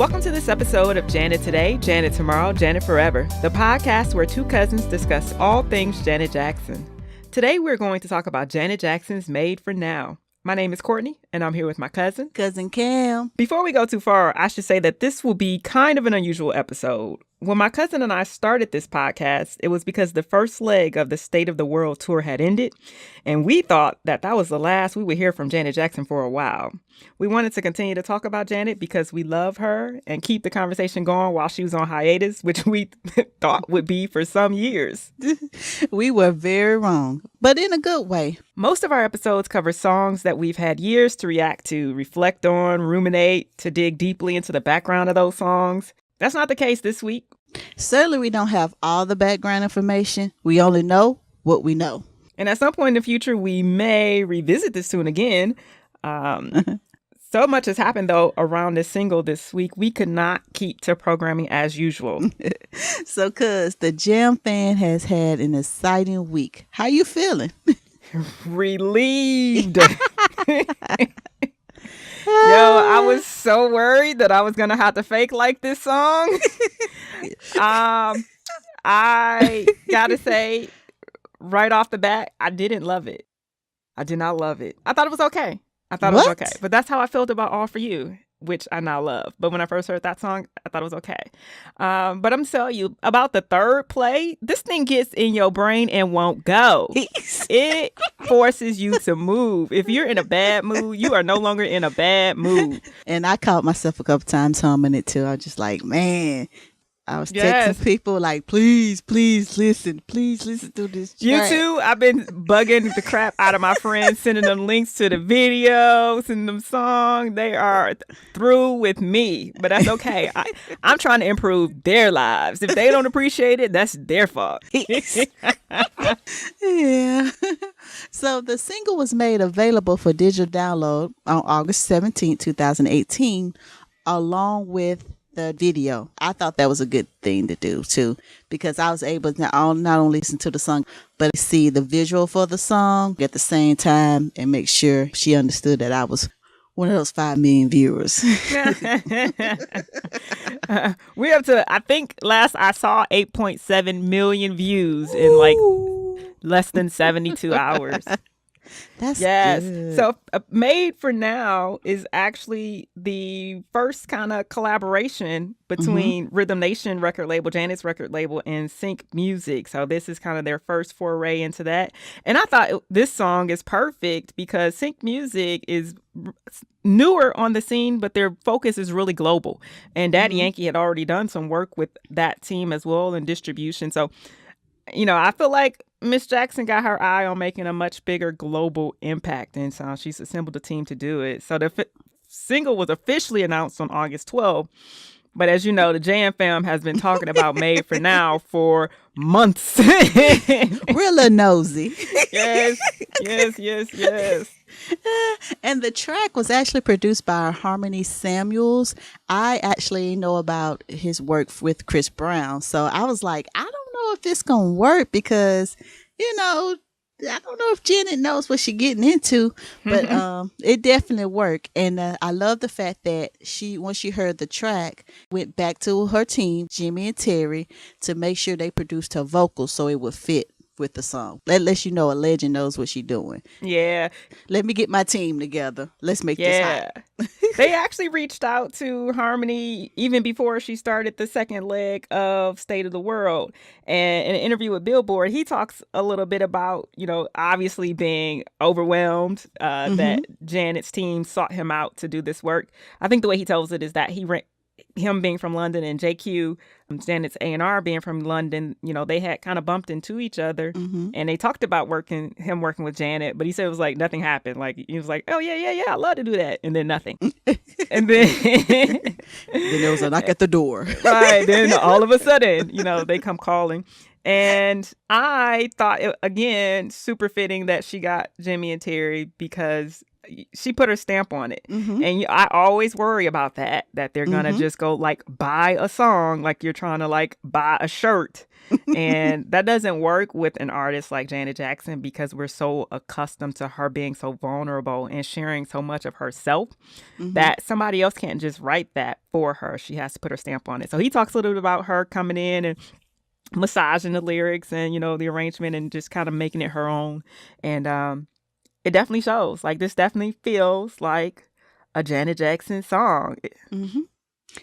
Welcome to this episode of Janet Today, Janet Tomorrow, Janet Forever, the podcast where two cousins discuss all things Janet Jackson. Today we're going to talk about Janet Jackson's Made for Now. My name is Courtney, and I'm here with my cousin, Kam. Before we go too far, I should say that this will be kind of an unusual episode. When my cousin and I started this podcast, it was because the first leg of the State of the World tour had ended, and we thought that that was the last we would hear from Janet Jackson for a while. We wanted to continue to talk about Janet because we love her and keep the conversation going while she was on hiatus, which we thought would be for some years. We were very wrong, but in a good way. Most of our episodes cover songs that we've had years to react to, reflect on, ruminate, to dig deeply into the background of those songs. That's not the case this week. Certainly, we don't have all the background information. We only know what we know. And at some point in the future, we may revisit this tune again. So much has happened, though, around this single this week. We could not keep to programming as usual. So, cuz the Jam fan has had an exciting week. How you feeling? Relieved. Yo, I was so worried that I was going to have to fake like this song. I got to say, right off the bat, I didn't love it. I did not love it. I thought it was okay. It was okay. But that's how I felt about All For You, which I now love. But when I first heard that song, I thought it was okay. But I'm going to tell you about the third play. This thing gets in your brain and won't go. It forces you to move. If you're in a bad mood, you are no longer in a bad mood. And I caught myself a couple times humming it too. I was just like, man. I was texting people like, please listen to this track. You too. I've been bugging the crap out of my friends, sending them links to the videos, sending them songs. They are through with me, but that's okay. I'm trying to improve their lives. If they don't appreciate it, that's their fault. Yeah. So the single was made available for digital download on August 17th, 2018, along with the video. I thought that was a good thing to do too, because I was able to not only listen to the song, but see the visual for the song at the same time and make sure she understood that I was one of those 5 million viewers. We're up to, I think last I saw 8.7 million views in like less than 72 hours. That's good. So Made for Now is actually the first kind of collaboration between Rhythm Nation record label, Janet's record label, and Sync Music. So this is kind of their first foray into that. And I thought this song is perfect because Sync Music is newer on the scene, but their focus is really global. And Daddy Yankee had already done some work with that team as well in distribution. So, you know, I feel like Miss Jackson got her eye on making a much bigger global impact, and so she's assembled a team to do it. So the single was officially announced on August 12th, but as you know, the Jam fam has been talking about Made for Now for months. Real nosy. Yes. And the track was actually produced by Harmony Samuels. I actually know about his work with Chris Brown, so I was like, I don't know if it's gonna work because, you know, I don't know if Janet knows what she's getting into, but it definitely worked. And I love the fact that once she heard the track, went back to her team, Jimmy and Terry, to make sure they produced her vocals so it would fit with the song. That lets you know a legend knows what she's doing. Yeah. Let me get my team together. Let's make this hot. They actually reached out to Harmony even before she started the second leg of State of the World. And in an interview with Billboard, he talks a little bit about, you know, obviously being overwhelmed that Janet's team sought him out to do this work. I think the way he tells it is that him being from London and JQ, Janet's A&R being from London, you know, they had kind of bumped into each other and they talked about him working with Janet, but he said it was like nothing happened. Like he was like, oh yeah, I'd love to do that. And then nothing. And then there was a knock at the door. Right. Then all of a sudden, you know, they come calling. And I thought, again, super fitting that she got Jimmy and Terry because, she put her stamp on it. Mm-hmm. And I always worry about that they're gonna Mm-hmm. just go like buy a song like you're trying to like buy a shirt. And that doesn't work with an artist like Janet Jackson because we're so accustomed to her being so vulnerable and sharing so much of herself Mm-hmm. that somebody else can't just write that for her. She has to put her stamp on it. So he talks a little bit about her coming in and massaging the lyrics and, you know, the arrangement and just kind of making it her own. And it definitely shows. Like, this definitely feels like a Janet Jackson song. Mm-hmm.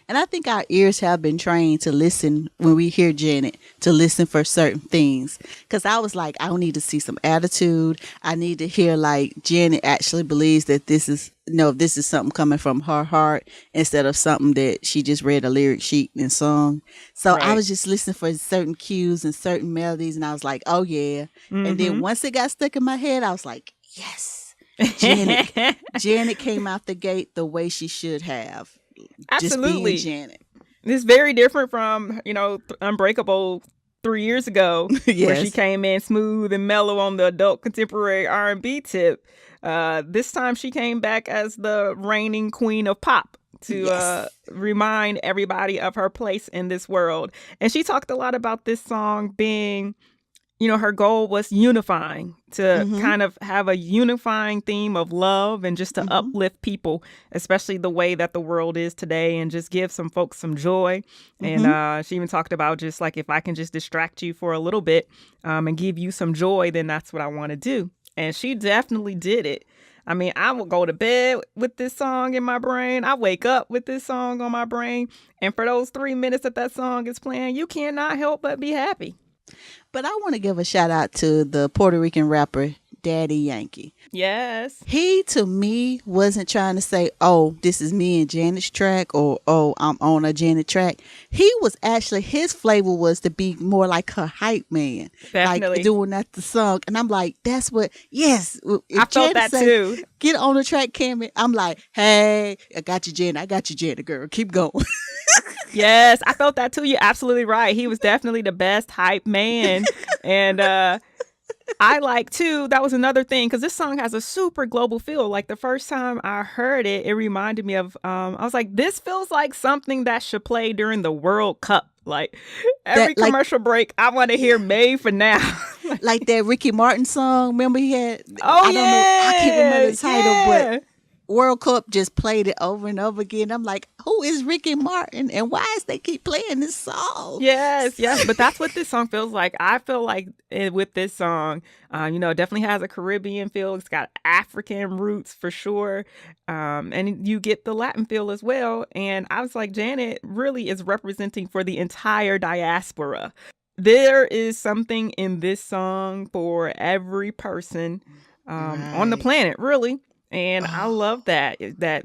And I think our ears have been trained to listen when we hear Janet, to listen for certain things. Because I was like, I need to see some attitude. I need to hear like Janet actually believes that this is something coming from her heart instead of something that she just read a lyric sheet and sung. So I Right. was just listening for certain cues and certain melodies, and I was like, oh yeah. And then Mm-hmm. once it got stuck in my head, I was like, yes, Janet. Janet came out the gate the way she should have. Just being Absolutely. Janet. It's very different from, you know, Unbreakable 3 years ago, where she Yes. came in smooth and mellow on the adult contemporary R&B tip. This time she came back as the reigning queen of pop to Yes. remind everybody of her place in this world. And she talked a lot about this song being, you know, her goal was unifying, to Mm-hmm. kind of have a unifying theme of love and just to Mm-hmm. uplift people, especially the way that the world is today, and just give some folks some joy. And Mm-hmm. she even talked about just like, if I can just distract you for a little bit and give you some joy, then that's what I want to do. And she definitely did it. I mean, I will go to bed with this song in my brain. I wake up with this song on my brain. And for those 3 minutes that song is playing, you cannot help but be happy. But I want to give a shout out to the Puerto Rican rapper Daddy Yankee. Yes. He, to me, wasn't trying to say, oh, this is me and Janet's track, or oh, I'm on a Janet track. He was actually, his flavor was to be more like her hype man, like Definitely. doing that the song. And I'm like, that's what, yes. I If felt Janet that say, too. get on the track, Cammy, I'm like, hey, I got you, Janet. I got you, Janet, girl. Keep going. Yes, I felt that too. You're absolutely right. He was definitely the best hype man. And I like too, that was another thing, because this song has a super global feel. Like the first time I heard it, it reminded me of, I was like, this feels like something that should play during the World Cup. Like That, every like, commercial break, I want to hear Made for Now. like that Ricky Martin song. Remember he had, Oh, I don't know, I can't remember yeah. the title, but World Cup just played it over and over again. I'm like, who is Ricky Martin and why is they keep playing this song? Yes, yes, but that's what this song feels like. I feel like with this song, you know, it definitely has a Caribbean feel. It's got African roots for sure, and you get the Latin feel as well. And I was like, Janet really is representing for the entire diaspora. There is something in this song for every person on the Right. planet, really. And I Oh, love that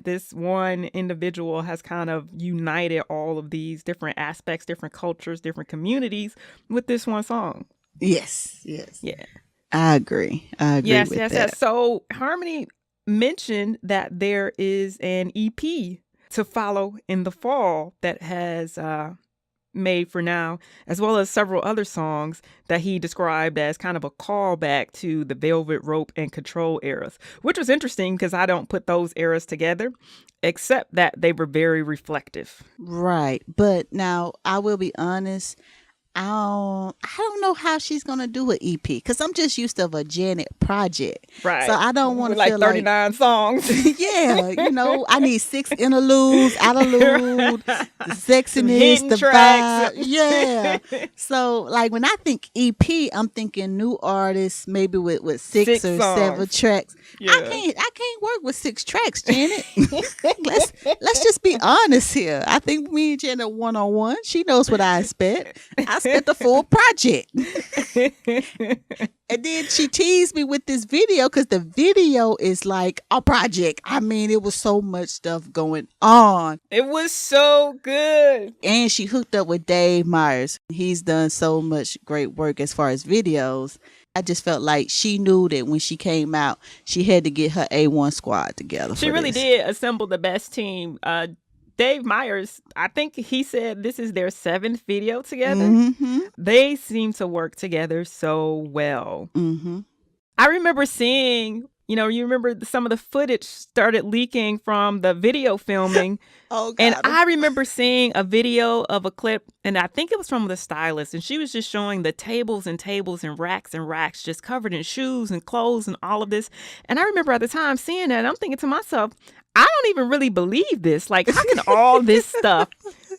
this one individual has kind of united all of these different aspects, different cultures, different communities with this one song. yes, yes. Yeah. I agree. I agree Yes, with yes, yes. that. So Harmony mentioned that there is an EP to follow in the fall that has Made for Now, as well as several other songs that he described as kind of a callback to the Velvet Rope and Control eras, which was interesting because I don't put those eras together, except that they were very reflective. Right. But now I will be honest. I don't know how she's gonna do an EP because I'm just used to a Janet project. So Right. I don't want With to like feel like 39 songs. yeah, I need 6 interludes, interlude, the Some sexiness, hidden the tracks. vibe. Yeah. So like when I think EP, I'm thinking new artists, maybe with six Six or seven songs. tracks. I Yeah. can't work with 6 tracks, Janet. let's just be honest here. I think me and Janet 1-on-1. She knows what I expect. I spent the full project. And then she teased me with this video because the video is like a project. I mean, it was so much stuff going on. It was so good. And she hooked up with Dave Myers. He's done so much great work as far as videos. I just felt like she knew that when she came out, she had to get her A1 squad together She for really this. did assemble the best team. Dave Myers, I think he said this is their 7th video together. Mm-hmm. They seem to work together so well. Mm-hmm. I remember seeing, you remember some of the footage started leaking from the video filming. Oh, And God. I remember seeing a video of a clip, and I think it was from the stylist, and she was just showing the tables and racks just covered in shoes and clothes and all of this. And I remember at the time seeing that, and I'm thinking to myself, I don't even really believe this. Like, how can all this stuff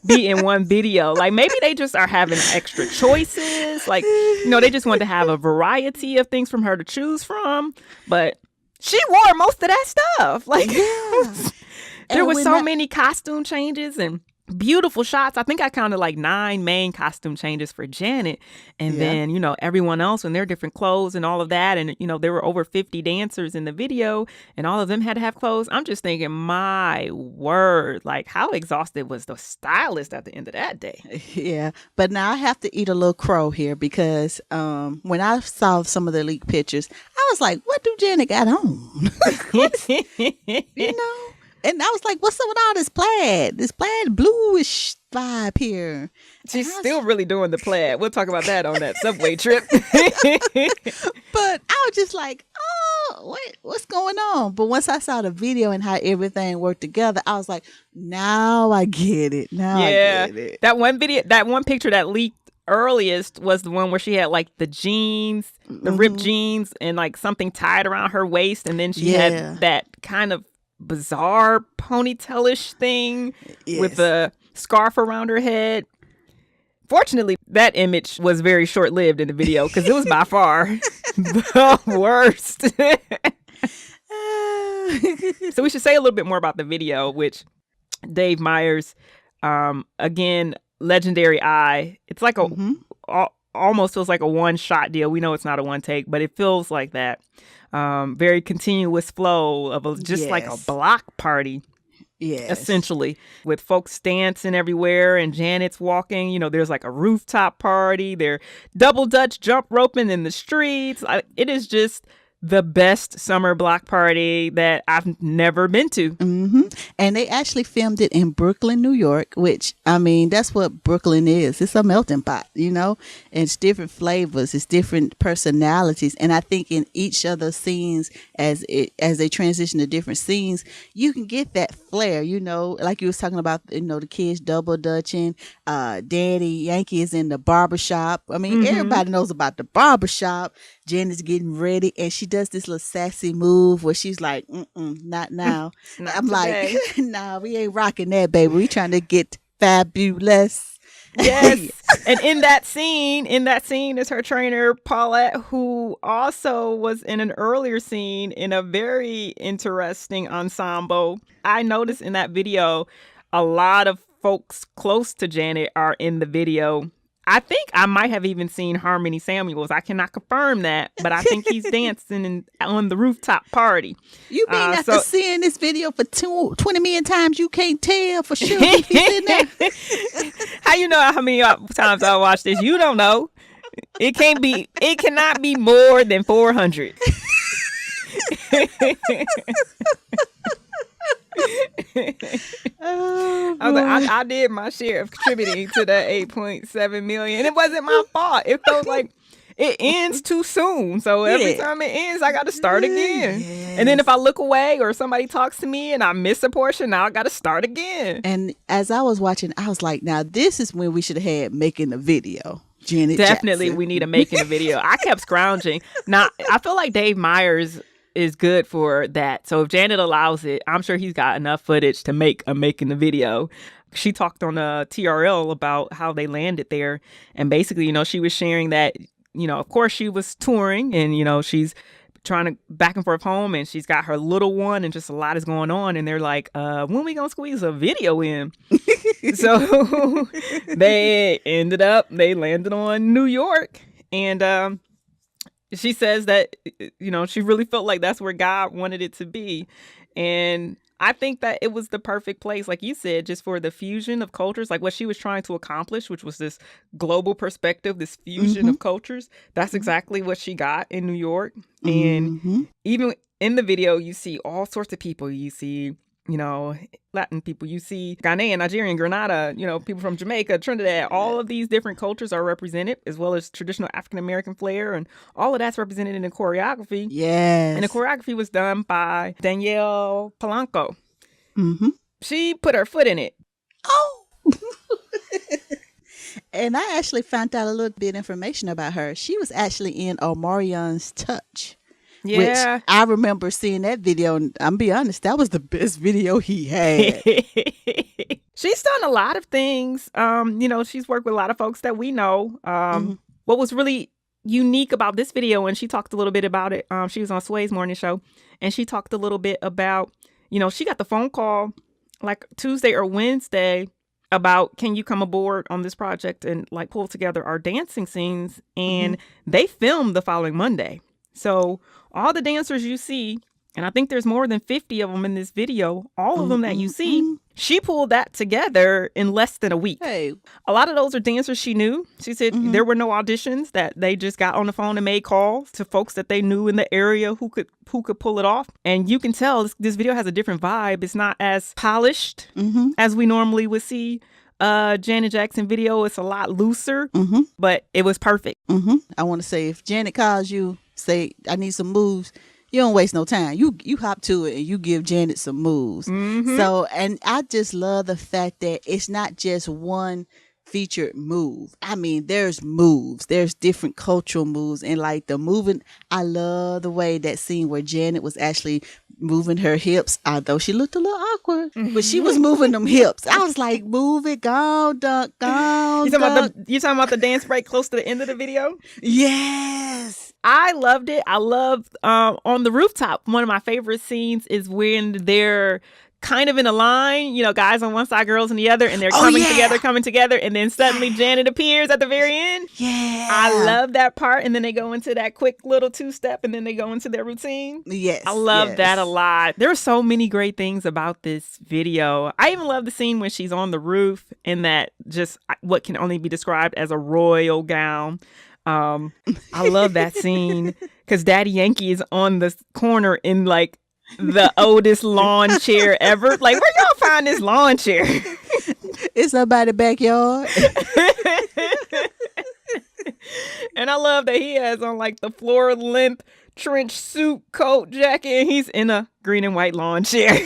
be in one video? Like, maybe they just are having extra choices. Like, they just want to have a variety of things from her to choose from. But she wore most of that stuff. Like, Yeah. there And were when so that- many costume changes and beautiful shots. I think I counted like 9 main costume changes for Janet. And Yeah. then, everyone else in their different clothes and all of that. And, there were over 50 dancers in the video and all of them had to have clothes. I'm just thinking, my word, like how exhausted was the stylist at the end of that day? Yeah, but now I have to eat a little crow here because when I saw some of the leaked pictures, I was like, "What do Janet got on?" you know, and I was like, "What's up with all this plaid bluish vibe here?" She's And I was- still really doing the plaid. We'll talk about that on that subway trip. But I was just like, "Oh, what's going on?" But once I saw the video and how everything worked together, I was like, "Now I get it. Now I get it." That one picture that leaked earliest was the one where she had like the jeans, the ripped jeans, and like something tied around her waist, and then she Yeah. had that kind of bizarre ponytailish thing with Yes. the scarf around her head. Fortunately, that image was very short-lived in the video because it was by far the worst. So we should say a little bit more about the video, which Dave Meyers, again, legendary eye. It's like almost feels like a one-shot deal. We know it's not a one take, but it feels like that. Very continuous flow of just like a Yes. block party. Yes. Essentially, with folks dancing everywhere and Janet's walking. There's like a rooftop party. They're double Dutch jump roping in the streets. It is just the best summer block party that I've never been to. And they actually filmed it in Brooklyn, New York, which, I mean, that's what Brooklyn is. It's a melting pot, And it's different flavors. It's different personalities. And I think in each of the scenes, as they transition to different scenes, you can get that flair, like you was talking about, the kids double dutching. Daddy Yankee is in the barbershop. I mean, everybody knows about the barbershop. Janet's getting ready and she does this little sassy move where she's like, not now. Not I'm today. like, nah, we ain't rocking that, baby. We trying to get fabulous. Yes. And in that scene is her trainer, Paulette, who also was in an earlier scene in a very interesting ensemble. I noticed in that video, a lot of folks close to Janet are in the video. I think I might have even seen Harmony Samuels. I cannot confirm that, but I think he's dancing on the rooftop party. You mean after seeing this video for 20 million times, you can't tell for sure if he's in there? How you know how many times I watched this? You don't know. It cannot be more than 400. Oh, I was like, I did my share of contributing to that 8.7 million. It wasn't my fault. It felt like it ends too soon. So every time it ends, I got to start again. Yes. And then if I look away or somebody talks to me and I miss a portion, now I got to start again. And as I was watching, I was like, now this is when we should have had making the video. Janet Definitely, Jackson. we need a making a video. I kept scrounging. Now, I feel like Dave Meyers is good for that. So if Janet allows it, I'm sure he's got enough footage to make a making the video. She talked on TRL about how they landed there. And basically, she was sharing that, of course she was touring and, she's trying to back and forth home and she's got her little one and just a lot is going on. And they're like, when we gonna squeeze a video in? So they landed on New York. And she says that, she really felt like that's where God wanted it to be. And I think that it was the perfect place, like you said, just for the fusion of cultures, like what she was trying to accomplish, which was this global perspective, this fusion of cultures. That's exactly what she got in New York. And even in the video, you see all sorts of people. You see you know, Latin people. You see Ghanaian, Nigerian, Grenada, you know, people from Jamaica, Trinidad. All of these different cultures are represented, as well as traditional African American flair, and all of that's represented in the choreography. Yes. And the choreography was done by Danielle Polanco. Mm-hmm. She put her foot in it. Oh. And I actually found out a little bit of information about her. She was actually in Omarion's Touch. Yeah. Which I remember seeing that video, and I'm be honest, that was the best video he had. She's done a lot of things. You know, she's worked with a lot of folks that we know. What was really unique about this video, and she talked a little bit about it. She was on Sway's morning show, and she talked a little bit about, you know, she got the phone call like Tuesday or Wednesday about, can you come aboard on this project and like pull together our dancing scenes? And they filmed the following Monday. So all the dancers you see, and I think there's more than 50 of them in this video, all of them that you see, she pulled that together in less than a week. Hey. A lot of those are dancers she knew. She said there were no auditions, that they just got on the phone and made calls to folks that they knew in the area who could pull it off. And you can tell this video has a different vibe. It's not as polished as we normally would see Janet Jackson video. It's a lot looser, but it was perfect. I want to say, if Janet calls you, say, I need some moves, you don't waste no time. You hop to it and you give Janet some moves. So, and I just love the fact that it's not just one featured move. I mean, there's moves. There's different cultural moves. And like the moving, I love the way that scene where Janet was actually moving her hips, although she looked a little awkward, but she was moving them hips. I was like, move it, go, duck, go. You talking about the dance break close to the end of the video? Yes. I loved it. I loved on the rooftop. One of my favorite scenes is when they're kind of in a line, you know, guys on one side, girls on the other, and they're coming together, and then suddenly Janet appears at the very end. Yeah. I love that part. And then they go into that quick little two-step, and then they go into their routine. Yes. I love that a lot. There are so many great things about this video. I even love the scene when she's on the roof in that just what can only be described as a royal gown. I love that scene because Daddy Yankee is on the corner in like the oldest lawn chair ever. Like, where y'all find this lawn chair? It's somebody's backyard. And I love that he has on like the floor length trench suit, coat, jacket, and he's in a green and white lawn chair.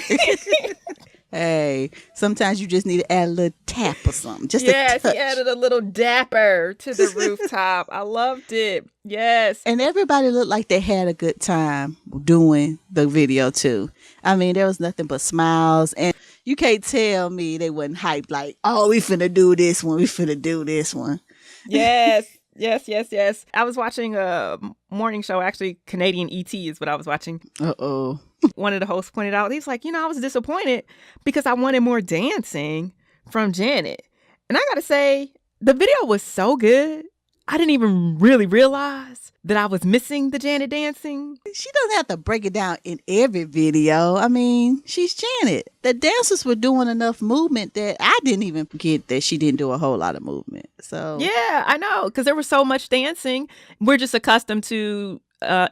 Hey, sometimes you just need to add a little tap or something. Just yes, a touch. He added a little dapper to the rooftop. I loved it. Yes. And everybody looked like they had a good time doing the video too. I mean, there was nothing but smiles. And you can't tell me they wasn't hyped like, oh, we finna do this one. We finna do this one. Yes. Yes. I was watching a morning show. Actually, Canadian ET is what I was watching. Uh-oh. One of the hosts pointed out, he's like, I was disappointed because I wanted more dancing from Janet. And I got to say, the video was so good. I didn't even really realize that I was missing the Janet dancing. She doesn't have to break it down in every video. I mean, she's Janet. The dancers were doing enough movement that I didn't even get that she didn't do a whole lot of movement. So yeah, I know, because there was so much dancing. We're just accustomed to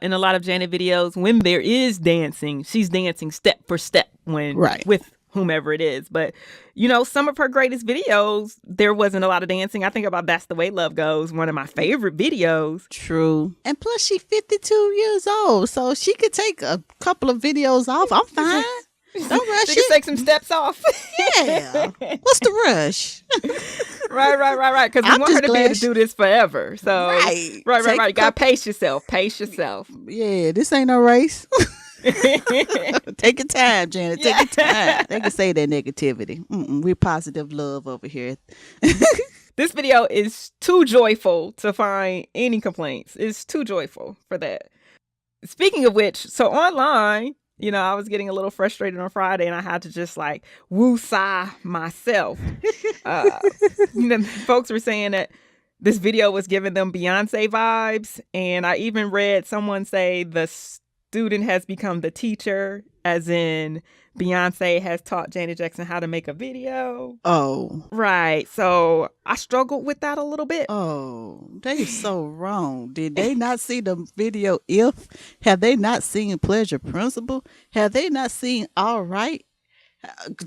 in a lot of Janet videos, when there is dancing, she's dancing step for step with whomever it is. But, some of her greatest videos, there wasn't a lot of dancing. I think about That's the Way Love Goes, one of my favorite videos. True. And plus, she's 52 years old, so she could take a couple of videos off. I'm fine. Don't rush She can take some steps off. Yeah. What's the rush? Right. Because we want her to be able to do this forever. So, right. You got to pace yourself. Yeah, this ain't no race. Take your time, Janet. Take your time. They can say that negativity. We're positive love over here. This video is too joyful to find any complaints. It's too joyful for that. Speaking of which, so online, I was getting a little frustrated on Friday and I had to just like woo-sigh myself. Folks were saying that this video was giving them Beyonce vibes. And I even read someone say the student has become the teacher, as in Beyonce has taught Janet Jackson how to make a video. Oh. Right. So I struggled with that a little bit. Oh, they so wrong. Did they not see the video? Have they not seen Pleasure Principle? Have they not seen All Right?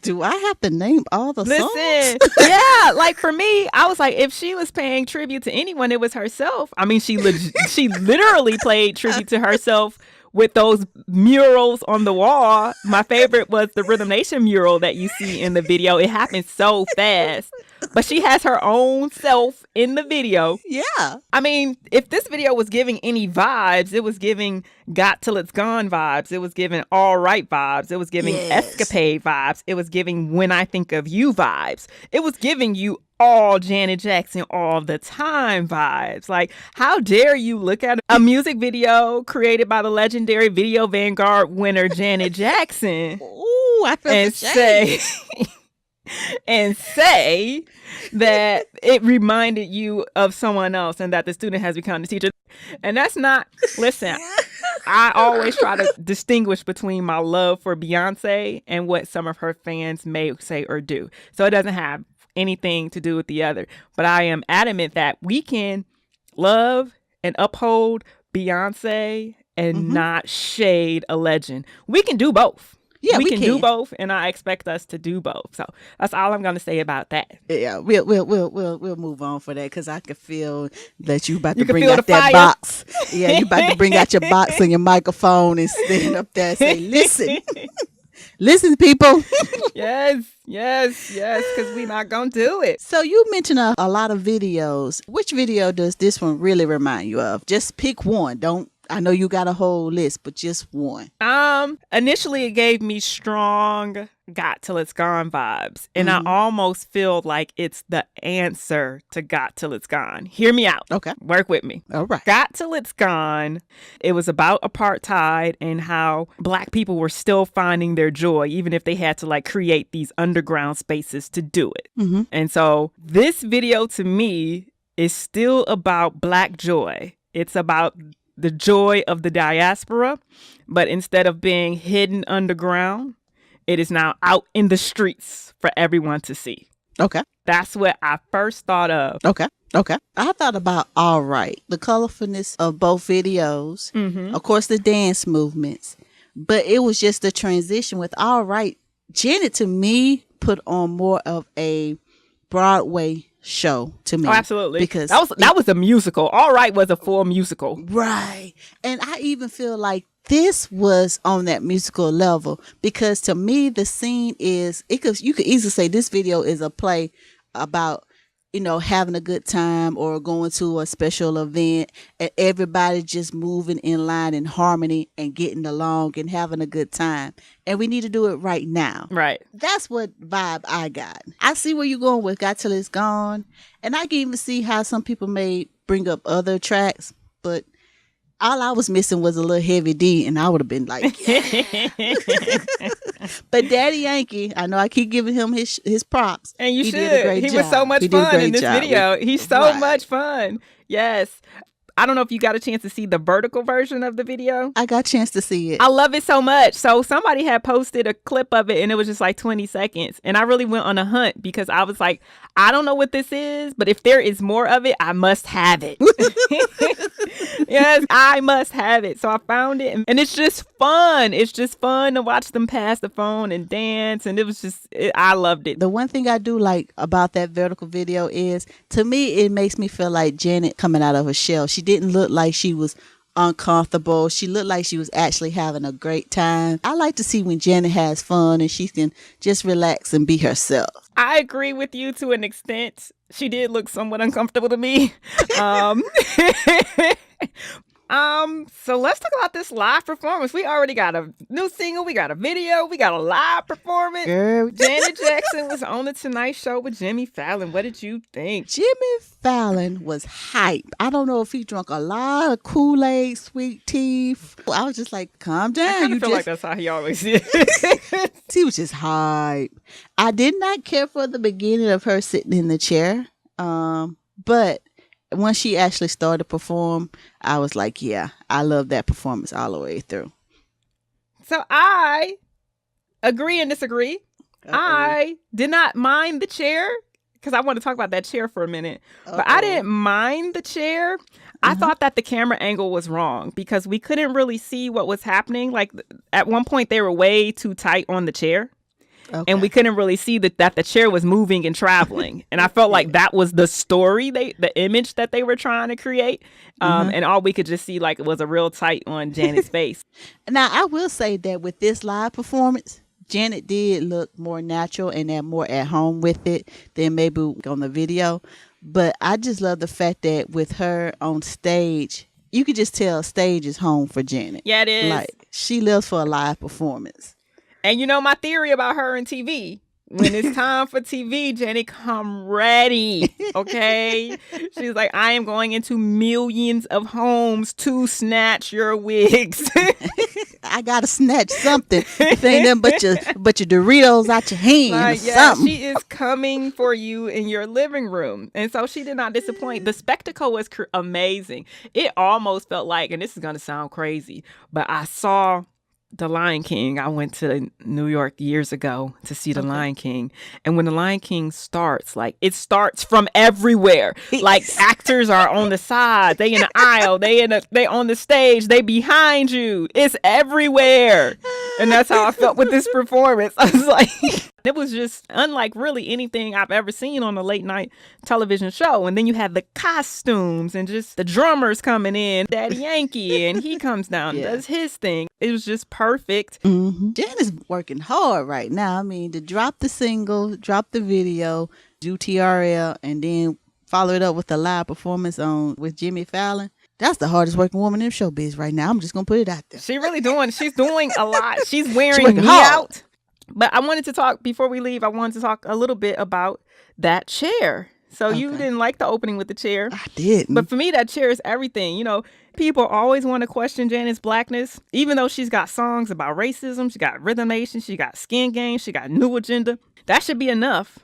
Do I have to name all the songs? Listen, yeah, like for me, I was like, if she was paying tribute to anyone, it was herself. I mean, she literally played tribute to herself with those murals on the wall. My favorite was the Rhythm Nation mural that you see in the video. It happened so fast, but she has her own self in the video. Yeah. I mean, if this video was giving any vibes, it was giving Got Till It's Gone vibes. It was giving All Right vibes. It was giving Escapade vibes. It was giving When I Think of You vibes. It was giving you all Janet Jackson all the time vibes. Like, how dare you look at a music video created by the legendary Video Vanguard winner Janet Jackson Ooh, I feel and the shade. say that it reminded you of someone else and that the student has become the teacher. And that's not, listen, I always try to distinguish between my love for Beyonce and what some of her fans may say or do. So it doesn't have anything to do with the other. But I am adamant that we can love and uphold Beyonce and not shade a legend. We can do both. Yeah, we can do both, and I expect us to do both. So that's all I'm going to say about that. Yeah, we'll move on for that because I can feel that you about to can bring feel out the that fire. box. Yeah, you about to bring out your box and your microphone and stand up there and say, "Listen, listen, people." Yes, because we're not going to do it. So you mentioned a lot of videos. Which video does this one really remind you of? Just pick one. Don't. I know you got a whole list, but just one. Initially it gave me strong Got Till It's Gone vibes. And I almost feel like it's the answer to Got Till It's Gone. Hear me out. Okay. Work with me. All right. Got Till It's Gone. It was about apartheid and how Black people were still finding their joy, even if they had to like create these underground spaces to do it. Mm-hmm. And so this video to me is still about Black joy. It's about the joy of the diaspora, but instead of being hidden underground, it is now out in the streets for everyone to see. Okay. That's what I first thought of. Okay. I thought about All Right, the colorfulness of both videos, of course, the dance movements, but it was just the transition with All Right. Janet, to me, put on more of a Broadway show to me. Oh, absolutely. Because that was a musical. All Right was a full musical. Right. And I even feel like this was on that musical level because to me the scene is you could easily say this video is a play about having a good time or going to a special event and everybody just moving in line in harmony and getting along and having a good time. And we need to do it right now. Right. That's what vibe I got. I see where you're going with Got Till It's Gone. And I can even see how some people may bring up other tracks, but all I was missing was a little Heavy D, and I would have been like, yeah. But Daddy Yankee, I know I keep giving him his props. And you he should. Did a great he job. was so much fun in this video. He's so Right. much fun. Yes. I don't know if you got a chance to see the vertical version of the video. I got a chance to see it. I love it so much. So somebody had posted a clip of it and it was just like 20 seconds. And I really went on a hunt because I was like, I don't know what this is, but if there is more of it, I must have it. Yes, I must have it. So I found it and it's just fun. It's just fun to watch them pass the phone and dance. And it was just, I loved it. The one thing I do like about that vertical video is, to me, it makes me feel like Janet coming out of her shell. She didn't look like she was uncomfortable. She looked like she was actually having a great time. I like to see when Janet has fun and she can just relax and be herself. I agree with you to an extent. She did look somewhat uncomfortable to me. So let's talk about this live performance. We already got a new single, we got a video, we got a live performance. Girl. Janet Jackson was on the Tonight Show with Jimmy Fallon. What did you think? Jimmy Fallon was hype. I don't know if he drunk a lot of Kool-Aid, sweet tea. I was just like, calm down. I feel like that's how he always is. He was just hype. I did not care for the beginning of her sitting in the chair. But once she actually started to perform, I was like, yeah, I love that performance all the way through. So I agree and disagree. I did not mind the chair because I want to talk about that chair for a minute. But I didn't mind the chair. I thought that the camera angle was wrong because we couldn't really see what was happening. Like at one point they were way too tight on the chair. and we couldn't really see that the chair was moving and traveling. And I felt like that was the story, the image that they were trying to create. And all we could just see like was a real tight on Janet's face. Now, I will say that with this live performance, Janet did look more natural and more at home with it than maybe on the video. But I just love the fact that with her on stage, you could just tell stage is home for Janet. Yeah, it is. Like, she lives for a live performance. And you know my theory about her and TV. When it's time for TV, Janet come ready, okay? She's like, I am going into millions of homes to snatch your wigs. I gotta snatch something. If ain't nothing but your Doritos out your hand or something. She is coming for you in your living room. And so she did not disappoint. The spectacle was amazing. It almost felt like, and this is going to sound crazy, but I saw The Lion King. I went to New York years ago to see The Lion King. And when The Lion King starts, like, it starts from everywhere. Like, actors are on the side, they in the aisle, they on the stage, they behind you. It's everywhere. And that's how I felt with this performance. I was like, it was just unlike really anything I've ever seen on a late night television show. And then you have the costumes and just the drummers coming in, Daddy Yankee, and he comes down and does his thing. It was just perfect. Jen is working hard right now. I mean, to drop the single, drop the video, do TRL, and then follow it up with a live performance with Jimmy Fallon. That's the hardest working woman in showbiz right now. I'm just going to put it out there. She's doing a lot. She's wearing me out. But I wanted to talk, before we leave, I wanted to talk a little bit about that chair. So you didn't like the opening with the chair. I didn't. But for me, that chair is everything. You know, people always want to question Janet's blackness, even though she's got songs about racism. She got Rhythm Nation. She got Skin Game. She got New Agenda. That should be enough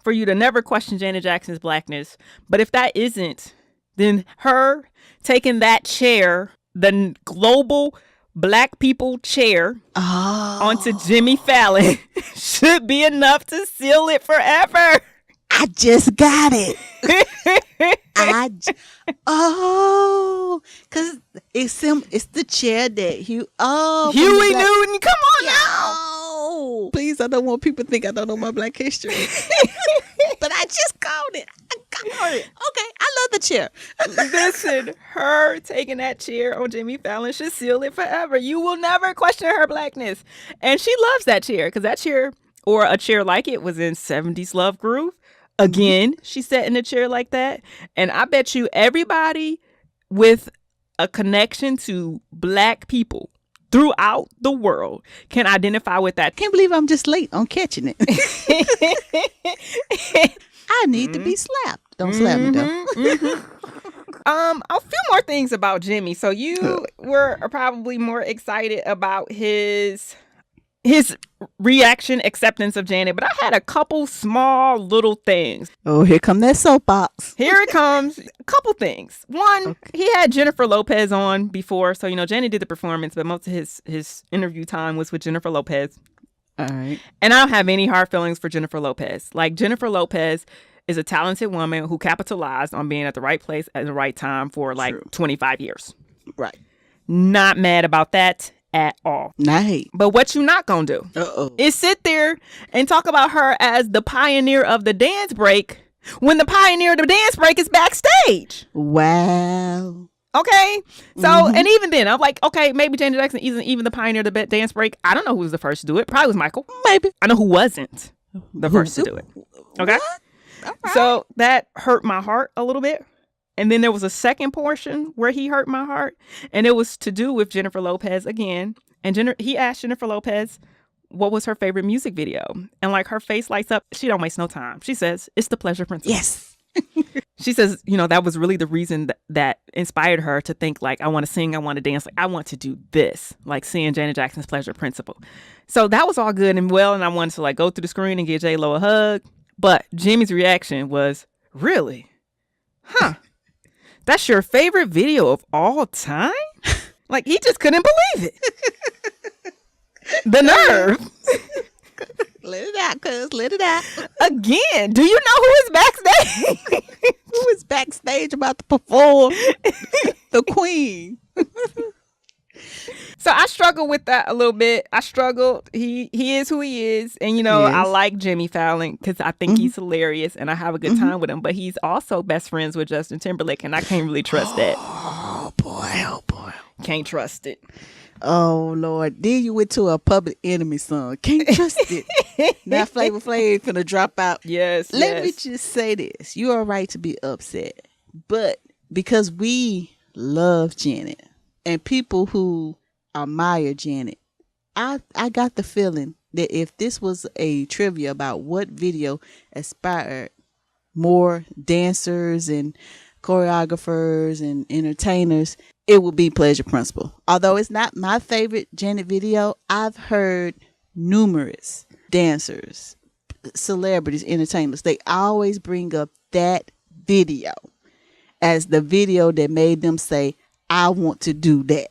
for you to never question Janet Jackson's blackness. But if that isn't, then her taking that chair, the global black people chair, onto Jimmy Fallon should be enough to seal it forever. I just got it. Because it's the chair that Huey Newton, come on now. Please, I don't want people to think I don't know my black history. But I just called it. Okay, I love the chair. Listen, her taking that chair on Jimmy Fallon should seal it forever. You will never question her blackness. And she loves that chair, because that chair, or a chair like it, was in 70s Love Groove. Again, she sat in a chair like that. And I bet you everybody with a connection to black people throughout the world can identify with that. Can't believe I'm just late on catching it. I need to be slapped. Don't slap me though. A few more things about Jimmy. So you were probably more excited about his reaction, acceptance of Janet, but I had a couple small little things. Oh, here come that soapbox. Here it comes. A couple things. One, he had Jennifer Lopez on before, so Janet did the performance, but most of his interview time was with Jennifer Lopez. All right. And I don't have any hard feelings for Jennifer Lopez. Like, Jennifer Lopez is a talented woman who capitalized on being at the right place at the right time for 25 years. Right. Not mad about that at all. Nice. But what you not gonna do is sit there and talk about her as the pioneer of the dance break when the pioneer of the dance break is backstage. Wow. Okay. So, and even then, I'm like, okay, maybe Janet Jackson isn't even the pioneer of the dance break. I don't know who was the first to do it. Probably was Michael. Maybe. I know who wasn't the first to do it. Okay. Right. So that hurt my heart a little bit. And then there was a second portion where he hurt my heart. And it was to do with Jennifer Lopez again. And he asked Jennifer Lopez what was her favorite music video. And like, her face lights up. She don't waste no time. She says, it's The Pleasure Principle. Yes. She says, that was really the reason that inspired her to think, like, I want to sing, I want to dance, like, I want to do this, like seeing Janet Jackson's Pleasure Principle. So that was all good and well. And I wanted to, like, go through the screen and give J-Lo a hug. But Jimmy's reaction was, really? Huh? That's your favorite video of all time? Like, he just couldn't believe it. The nerve. Let it out, cuz. Let it out. Again, do you know who is backstage? Who is backstage about to perform? The queen. So I struggle with that a little bit. I struggled. He is who he is. And, you know, I Yes. like Jimmy Fallon because I think he's hilarious and I have a good Mhm. time with him. But he's also best friends with Justin Timberlake, and I can't really trust that. Oh boy, oh boy. Can't trust it. Oh Lord. Then you went to a Public Enemy song. Can't trust it. Now Flavor Flav finna drop out. Yes, Let me yes. just say this. You are right to be upset. But because we love Janet and people who admire Janet, I got the feeling that if this was a trivia about what video inspired more dancers and choreographers and entertainers, it would be Pleasure Principle. Although it's not my favorite Janet video, I've heard numerous dancers, celebrities, entertainers, they always bring up that video as the video that made them say, I want to do that.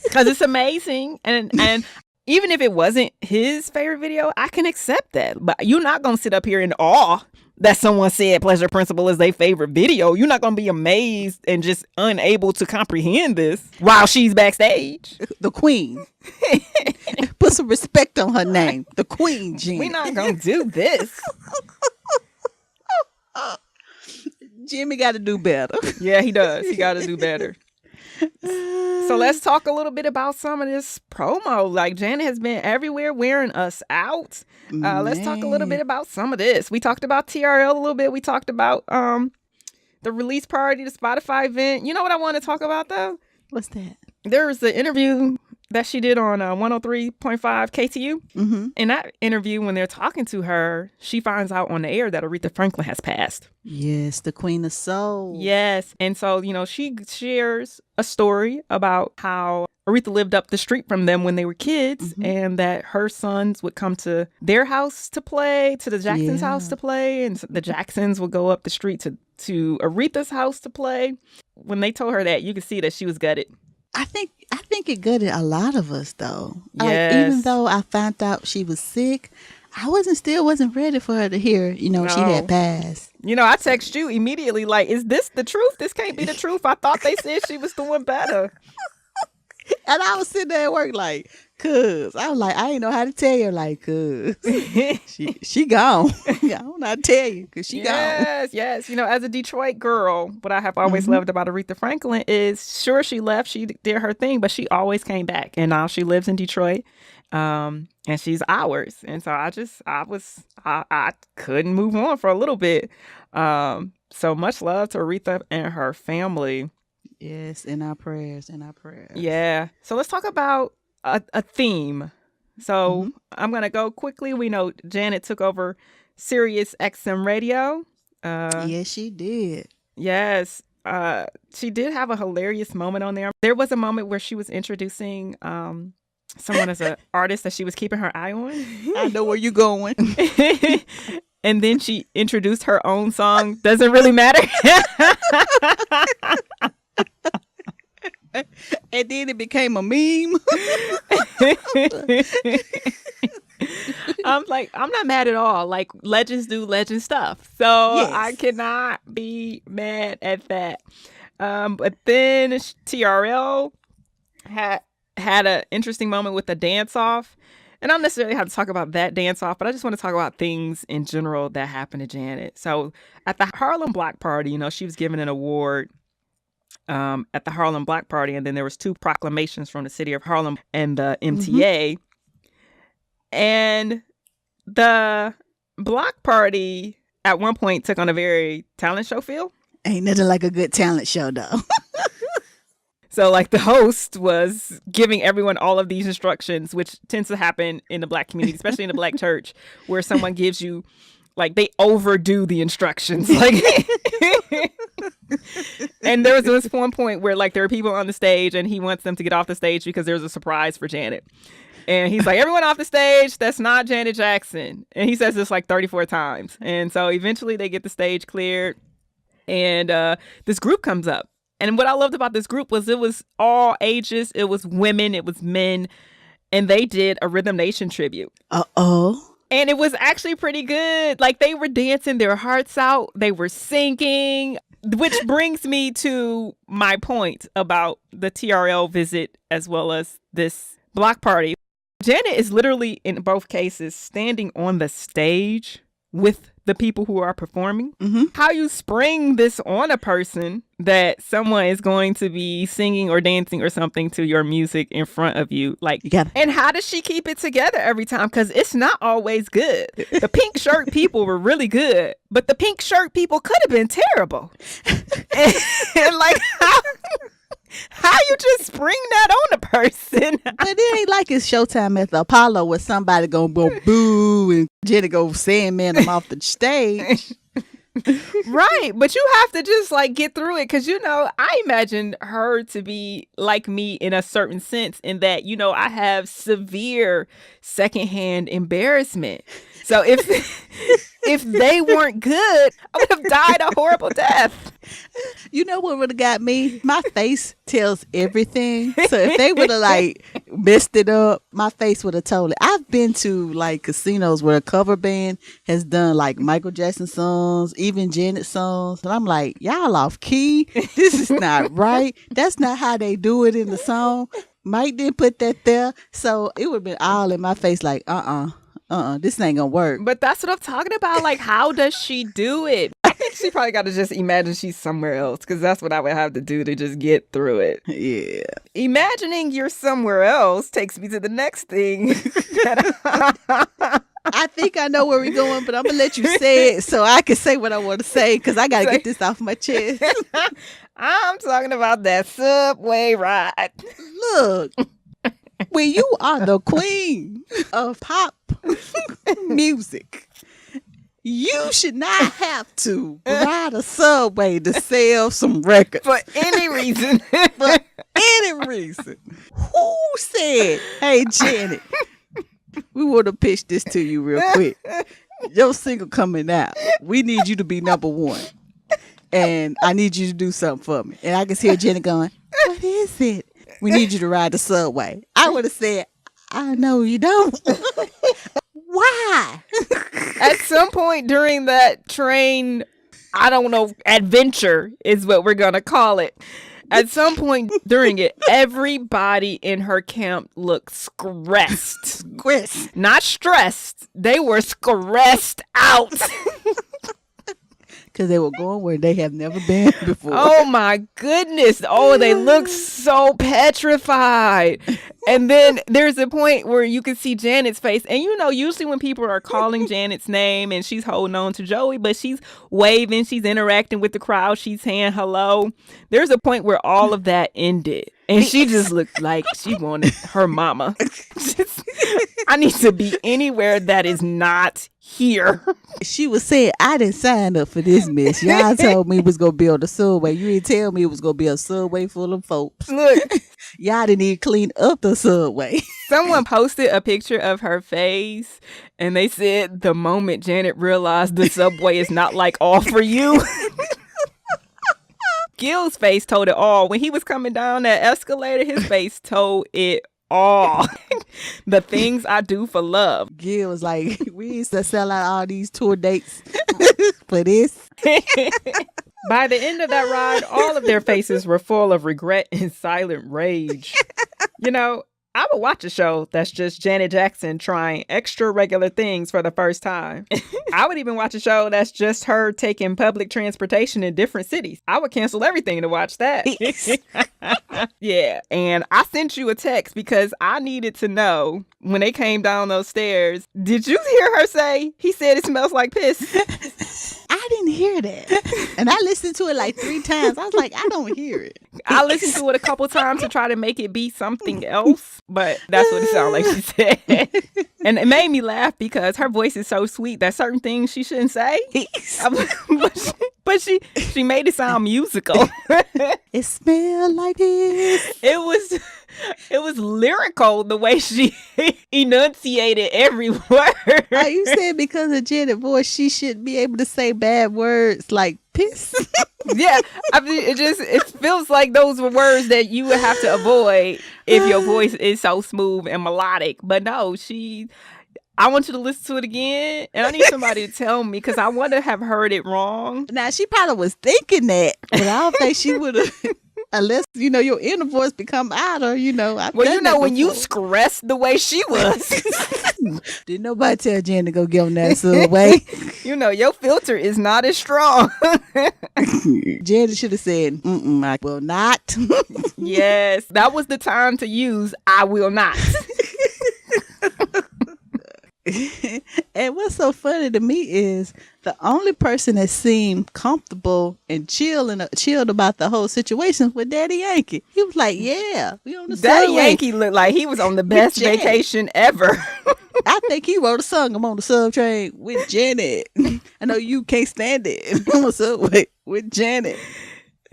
Because it's amazing. And even if it wasn't his favorite video, I can accept that. But you're not going to sit up here in awe that someone said Pleasure Principle is their favorite video. You're not going to be amazed and just unable to comprehend this while she's backstage. The Queen. Put some respect on her name. The Queen, Janet. We're not going to do this. Jimmy got to do better. Yeah, he does. He got to do better. So let's talk a little bit about some of this promo. Like, Janet has been everywhere wearing us out. Let's talk a little bit about some of this. We talked about TRL a little bit. We talked about the release party, the Spotify event. You know what I want to talk about, though? What's that? There was the interview that she did on 103.5 KTU. Mm-hmm. In that interview, when they're talking to her, she finds out on the air that Aretha Franklin has passed. Yes, the Queen of Soul. Yes. And so, you know, she shares a story about how Aretha lived up the street from them when they were kids, and that her sons would come to their house to play, to the Jacksons' house to play, and the Jacksons would go up the street to Aretha's house to play. When they told her that, you could see that she was gutted. I think it gutted a lot of us though. Yes. Like, even though I found out she was sick, I wasn't ready for her to hear, she had passed. You know, I text you immediately like, is this the truth? This can't be the truth. I thought they said she was doing better. And I was sitting there at work like, cuz. I was like, I didn't know how to tell you, like, cuz. she gone. I don't know how to tell you, cuz she gone. Yes. You know, as a Detroit girl, what I have always loved about Aretha Franklin is, sure, she left, she did her thing, but she always came back. And now she lives in Detroit. And she's ours. And so I couldn't move on for a little bit. So much love to Aretha and her family. Yes, in our prayers. Yeah. So let's talk about a theme. So I'm going to go quickly. We know Janet took over Sirius XM Radio. Yes, she did. Yes. She did have a hilarious moment on there. There was a moment where she was introducing someone as an artist that she was keeping her eye on. I know where you're going. And then she introduced her own song, Doesn't Really Matter. And then it became a meme. I'm like, I'm not mad at all. Like, legends do legend stuff. So Yes. I cannot be mad at that. But then TRL had an interesting moment with the dance off. And I don't necessarily have to talk about that dance off, but I just want to talk about things in general that happened to Janet. So at the Harlem Block Party, she was given an award at the Harlem Block Party, and then there was 2 proclamations from the city of Harlem and the MTA. And the Block Party at one point took on a very talent show feel. Ain't nothing like a good talent show though. So like the host was giving everyone all of these instructions, which tends to happen in the Black community, especially in the Black church, where someone gives you, like, they overdo the instructions. Like, and there was this one point where, like, there are people on the stage and he wants them to get off the stage because there's a surprise for Janet. And he's like, everyone off the stage, that's not Janet Jackson. And he says this like 34 times. And so eventually they get the stage cleared and this group comes up. And what I loved about this group was it was all ages. It was women. It was men. And they did a Rhythm Nation tribute. Uh-oh. And it was actually pretty good. Like, they were dancing their hearts out. They were singing. Which brings me to my point about the TRL visit as well as this block party. Janet is literally, in both cases, standing on the stage with the people who are performing. Mm-hmm. How you spring this on a person that someone is going to be singing or dancing or something to your music in front of you. Like, and how does she keep it together every time? Because it's not always good. The pink shirt people were really good, but the pink shirt people could have been terrible. and like, how you just spring that on a person? But it ain't like it's Showtime at the Apollo where somebody gonna go boo and Jenny go Sandman them off the stage. Right, but you have to just like get through it because I imagine her to be like me in a certain sense in that I have severe secondhand embarrassment. So if they weren't good, I would have died a horrible death. You know what would have got me? My face tells everything. So if they would have like messed it up, my face would have told it. I've been to like casinos where a cover band has done like Michael Jackson songs, even Janet songs. And I'm like, y'all off key. This is not right. That's not how they do it in the song. Mike didn't put that there. So it would have been all in my face like, this ain't gonna work. But that's what I'm talking about. Like, how does she do it? I think she probably got to just imagine she's somewhere else because that's what I would have to do to just get through it. Yeah. Imagining you're somewhere else takes me to the next thing. I think I know where we're going, but I'm going to let you say it so I can say what I want to say because I got to get this off my chest. I'm talking about that subway ride. Look. When you are the queen of pop music, you should not have to ride a subway to sell some records. For any reason. For any reason. Who said, hey, Janet, we want to pitch this to you real quick. Your single coming out. We need you to be number one. And I need you to do something for me. And I can hear Janet going, what is it? We need you to ride the subway. I would have said, I know you don't. Why? At some point during that train, I don't know, adventure is what we're going to call it. At some point during it, everybody in her camp looked stressed. Not stressed. They were stressed out. Because they were going where they have never been before. Oh my goodness. Oh, they look so petrified. And then there's a point where you can see Janet's face. And usually when people are calling Janet's name and she's holding on to Joey, but she's waving, she's interacting with the crowd, she's saying hello. There's a point where all of that ended. And she just looked like she wanted her mama. I need to be anywhere that is not here. She was saying, I didn't sign up for this mess. Y'all told me it was going to be on the subway. You didn't tell me it was going to be a subway full of folks. Look. Y'all didn't even clean up the subway. Someone posted a picture of her face and they said the moment Janet realized the subway is not like all for you. Gil's face told it all. When he was coming down that escalator, his face told it all. The things I do for love. Gil was like, we used to sell out all these tour dates for this. By the end of that ride, all of their faces were full of regret and silent rage. I would watch a show that's just Janet Jackson trying extra regular things for the first time. I would even watch a show that's just her taking public transportation in different cities. I would cancel everything to watch that. Yeah. And I sent you a text because I needed to know when they came down those stairs, did you hear her say, he said it smells like piss? I didn't hear that. And I listened to it like 3 times. I was like, I don't hear it. I listened to it a couple times to try to make it be something else, but that's what it sounded like she said. And it made me laugh because her voice is so sweet that certain things she shouldn't say. But she made it sound musical. It smelled like this. It was lyrical the way she enunciated every word. Are you saying because of Janet's voice, she shouldn't be able to say bad words like piss? Yeah, I mean, it feels like those were words that you would have to avoid if your voice is so smooth and melodic. But no, I want you to listen to it again, and I need somebody to tell me because I want to have heard it wrong. Now, she probably was thinking that, but I don't think she would have, unless, your inner voice become outer, I've done that when you before. stressed the way she was. Didn't nobody tell Jen to go get on that subway. Your filter is not as strong. Janet should have said, I will not. Yes, that was the time to use I will not. And what's so funny to me is the only person that seemed comfortable and chilled about the whole situation was Daddy Yankee. He was like, yeah, we on the Daddy subway. Yankee looked like he was on the best vacation ever. I think he wrote a song. I'm on the sub train with Janet. I know you can't stand it. I'm on the subway with Janet.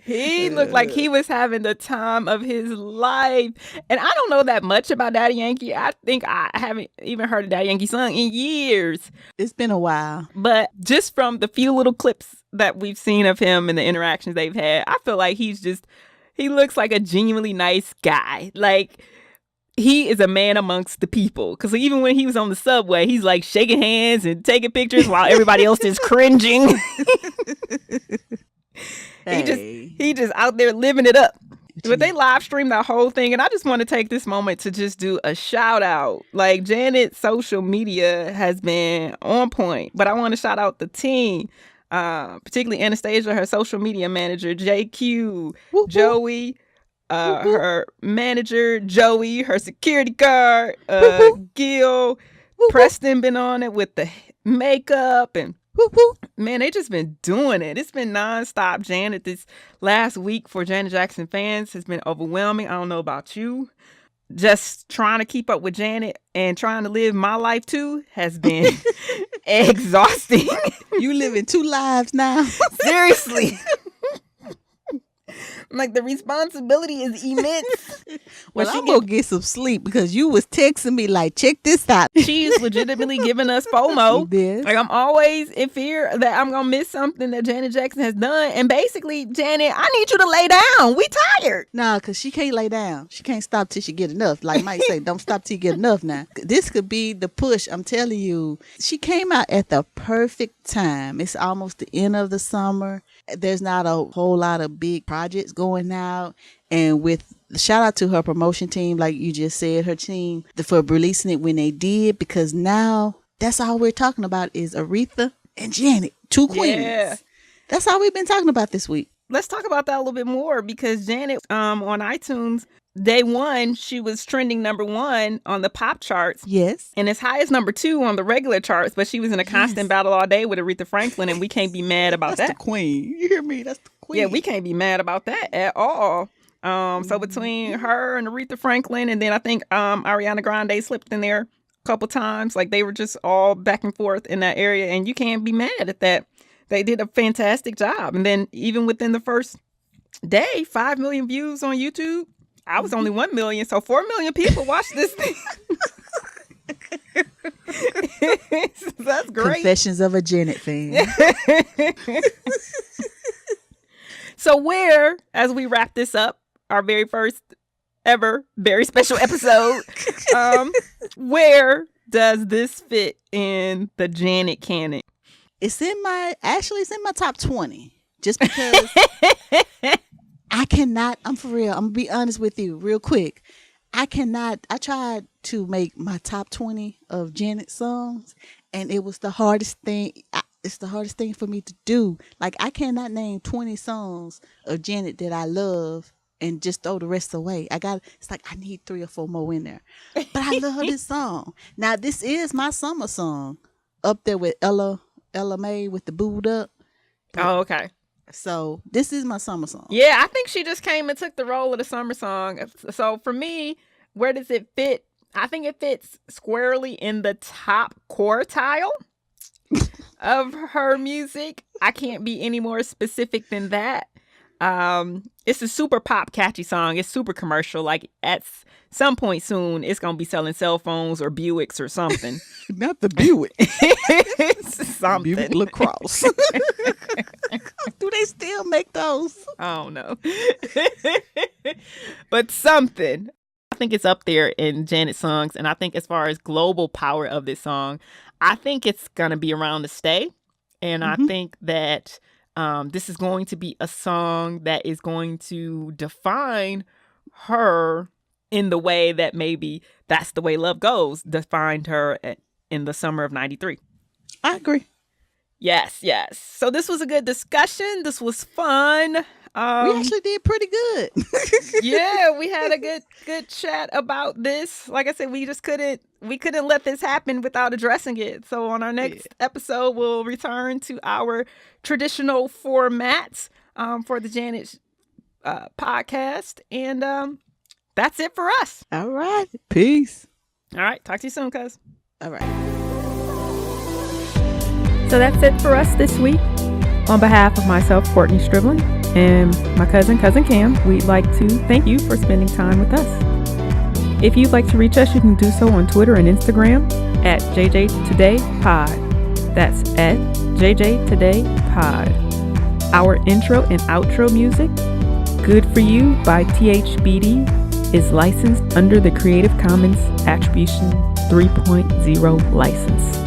He looked like he was having the time of his life. And I don't know that much about Daddy Yankee. I think I haven't even heard a Daddy Yankee song in years. It's been a while. But just from the few little clips that we've seen of him and the interactions they've had, I feel like he looks like a genuinely nice guy. Like, he is a man amongst the people. Because even when he was on the subway, he's like shaking hands and taking pictures while everybody else is cringing. He just out there living it up. But they live streamed that whole thing, and I just want to take this moment to just do a shout out. Like, Janet's social media has been on point, but I want to shout out the team, particularly Anastasia, her social media manager, JQ, Woo-hoo. Joey, her manager, Joey, her security guard, Gil, Woo-hoo. Preston been on it with the makeup and Woo-hoo. man, they just been doing it. It's been nonstop. Janet, this last week for Janet Jackson fans has been overwhelming. I don't know about you. Just trying to keep up with Janet and trying to live my life too has been exhausting. You living 2 lives now. Seriously. Like, the responsibility is immense. Well, I'm going to get some sleep because you was texting me like, check this out. She's legitimately giving us FOMO. Yes. Like, I'm always in fear that I'm going to miss something that Janet Jackson has done. And basically, Janet, I need you to lay down. We tired. Nah, because she can't lay down. She can't stop till she get enough. Like Mike say, don't stop till you get enough now. This could be the push. I'm telling you. She came out at the perfect time. It's almost the end of the summer. There's not a whole lot of big projects going out. And with shout out to her promotion team, like you just said, her team for releasing it when they did, because now that's all we're talking about is Aretha and Janet, 2 queens. Yeah. That's all we've been talking about this week. Let's talk about that a little bit more, because Janet on iTunes, day one, she was trending #1 on the pop charts. Yes. And as high as #2 on the regular charts, but she was in a constant battle all day with Aretha Franklin, and we can't be mad about That's that. the queen. You hear me? That's the queen. Yeah, we can't be mad about that at all. So between her and Aretha Franklin, and then I think Ariana Grande slipped in there a couple times. Like, they were just all back and forth in that area, and you can't be mad at that. They did a fantastic job. And then even within the first day, 5 million views on YouTube. I was only 1 million, so 4 million people watched this thing. That's great. Confessions of a Janet fan. So where, as we wrap this up, our very first ever very special episode, where does this fit in the Janet canon? It's in my top 20. Just because I cannot, I'm for real, I'm going to be honest with you real quick. I tried to make my top 20 of Janet songs, and it was the hardest thing. It's the hardest thing for me to do. Like, I cannot name 20 songs of Janet that I love and just throw the rest away. It's like I need 3 or 4 more in there. But I love this song. Now, this is my summer song, up there with Ella May with the Booed Up. Oh, okay. So this is my summer song. Yeah, I think she just came and took the role of the summer song. So for me, where does it fit? I think it fits squarely in the top quartile of her music. I can't be any more specific than that. It's a super pop catchy song. It's super commercial. Like, at some point soon, it's gonna be selling cell phones or Buicks or something. Not the Buick. Something. Buick Lacrosse. Do they still make those? I don't know. But something. think it's up there in Janet's songs. And I think as far as global power of this song, I think it's going to be around to stay. And I think that this is going to be a song that is going to define her in the way that maybe That's the Way Love Goes defined her in the summer of 93. I agree. Yes. So this was a good discussion. This was fun. We actually did pretty good. Yeah, we had a good chat about this. Like I said, we couldn't let this happen without addressing it. So on our next episode, we'll return to our traditional formats for the Janet podcast. And that's it for us. All right. Peace. All right. Talk to you soon, cuz. All right. So that's it for us this week. On behalf of myself, Courtney Stribling, and my cousin Kam, we'd like to thank you for spending time with us. If you'd like to reach us, you can do so on Twitter and Instagram at JJTodayPod. That's at JJTodayPod. Our intro and outro music, Good For You by THBD, is licensed under the Creative Commons Attribution 3.0 license.